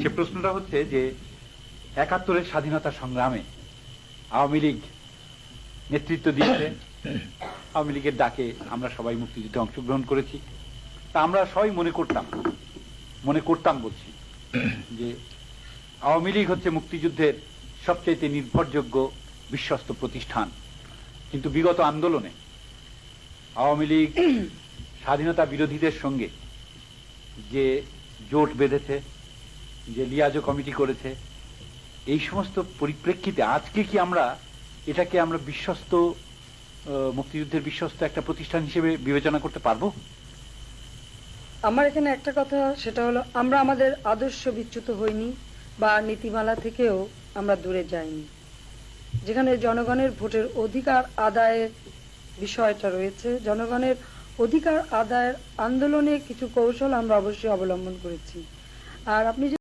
সে প্রশ্নটা হচ্ছে যে ৭১-এর স্বাধীনতা সংগ্রামে আওয়ামী লীগ নেতৃত্ব দিয়েছে, আওয়ামী লীগের ডাকে আমরা সবাই মুক্তিযুদ্ধে অংশগ্রহণ করেছি। তা আমরা সবাই মনে করতাম বলছি যে আওয়ামী লীগ হচ্ছে মুক্তিযুদ্ধের সবচাইতে নির্ভরযোগ্য বিশ্বস্ত প্রতিষ্ঠান। কিন্তু বিগত আন্দোলনে আওয়ামী লীগ স্বাধীনতা বিরোধীদের সঙ্গে যে জোট বেঁধেছে, যে লিয়াজো কমিটি করেছে, এই সমস্ত পরিপ্রেক্ষিতে আজকে কি এটাকে আমরা বিশ্বস্ত মুক্তিযুদ্ধের বিশ্বস্ত একটা প্রতিষ্ঠান হিসেবে বিবেচনা করতে পারবো? আমার এখানে একটা কথা, সেটা হলো আমরা আমাদের আদর্শ বিচ্যুত হইনি বা নীতিমালা থেকেও আমরা দূরে যাইনি। যেখানে জনগণের ভোটের অধিকার আদায়ের বিষয়টা রয়েছে, জনগণের অধিকার আদায়ের আন্দোলনে কিছু কৌশল আমরা অবশ্যই অবলম্বন করেছি। আর আপনি